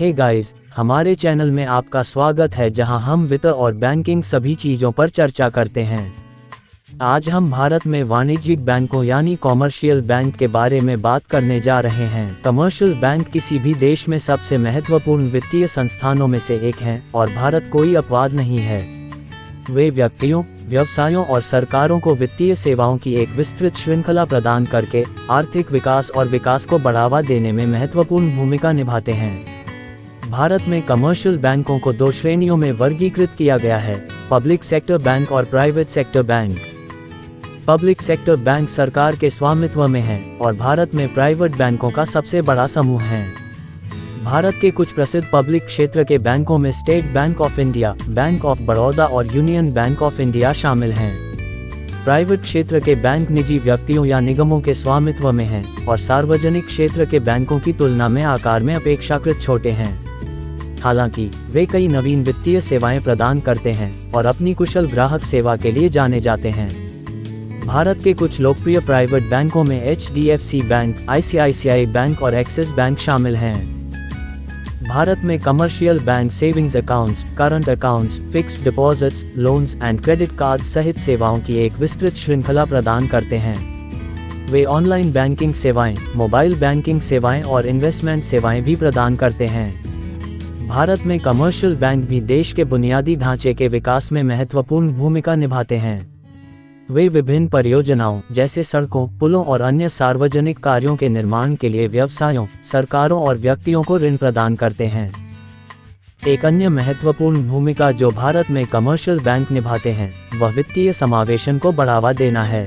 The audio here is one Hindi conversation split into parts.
हे गाइस, हमारे चैनल में आपका स्वागत है जहां हम वित्त और बैंकिंग सभी चीज़ों पर चर्चा करते हैं। आज हम भारत में वाणिज्यिक बैंकों यानी कॉमर्शियल बैंक के बारे में बात करने जा रहे हैं। कमर्शियल बैंक किसी भी देश में सबसे महत्वपूर्ण वित्तीय संस्थानों में से एक हैं और भारत कोई अपवाद नहीं है। वे व्यक्तियों, व्यवसायों और सरकारों को वित्तीय सेवाओं की एक विस्तृत श्रृंखला प्रदान करके आर्थिक विकास और विकास को बढ़ावा देने में महत्वपूर्ण भूमिका निभाते हैं। भारत में कमर्शियल बैंकों को दो श्रेणियों में वर्गीकृत किया गया है: पब्लिक सेक्टर बैंक और private sector bank. Public sector bank सरकार के स्वामित्व में है और भारत में प्राइवेट बैंकों का सबसे बड़ा समूह है। भारत के कुछ प्रसिद्ध पब्लिक क्षेत्र के बैंकों में state bank of India, bank of Baroda और यूनियन बैंक ऑफ इंडिया शामिल हैं। प्राइवेट क्षेत्र के बैंक निजी व्यक्तियों या निगमों के स्वामित्व में हैं और सार्वजनिक क्षेत्र के बैंकों की तुलना में आकार में अपेक्षाकृत छोटे हैं। हालांकि वे कई नवीन वित्तीय सेवाएं प्रदान करते हैं और अपनी कुशल ग्राहक सेवा के लिए जाने जाते हैं। भारत के कुछ लोकप्रिय प्राइवेट बैंकों में HDFC बैंक, ICICI बैंक और एक्सिस बैंक शामिल हैं। भारत में commercial bank savings accounts, current accounts, fixed deposits, loans and credit card सहित सेवाओं की एक विस्तृत श्रृंखला प्रदान करते हैं। वे ऑनलाइन बैंकिंग सेवाएं, मोबाइल बैंकिंग सेवाएं और इन्वेस्टमेंट सेवाएं भी प्रदान करते हैं। भारत में कमर्शियल बैंक भी देश के बुनियादी ढांचे के विकास में महत्वपूर्ण भूमिका निभाते हैं। वे विभिन्न परियोजनाओं जैसे सड़कों, पुलों और अन्य सार्वजनिक कार्यों के निर्माण के लिए व्यवसायों, सरकारों और व्यक्तियों को ऋण प्रदान करते हैं। एक अन्य महत्वपूर्ण भूमिका जो भारत में कमर्शियल बैंक निभाते हैं वह वित्तीय समावेशन को बढ़ावा देना है।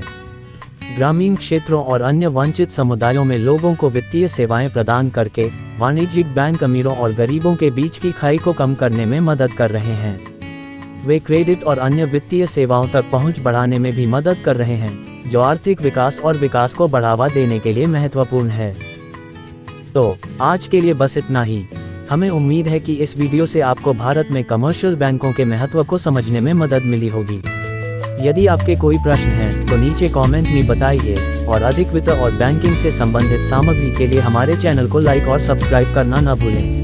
ग्रामीण क्षेत्रों और अन्य वंचित समुदायों में लोगों को वित्तीय सेवाएं प्रदान करके वाणिज्यिक बैंक अमीरों और गरीबों के बीच की खाई को कम करने में मदद कर रहे हैं। वे क्रेडिट और अन्य वित्तीय सेवाओं तक पहुंच बढ़ाने में भी मदद कर रहे हैं, जो आर्थिक विकास और विकास को बढ़ावा देने के लिए महत्वपूर्ण है। तो आज के लिए बस इतना ही। हमें उम्मीद है कि इस वीडियो से आपको भारत में कमर्शियल बैंकों के महत्व को समझने में मदद मिली होगी। यदि आपके कोई प्रश्न हैं तो नीचे कमेंट में बताइए और अधिक वित्त और बैंकिंग से संबंधित सामग्री के लिए हमारे चैनल को लाइक और सब्सक्राइब करना न भूलें।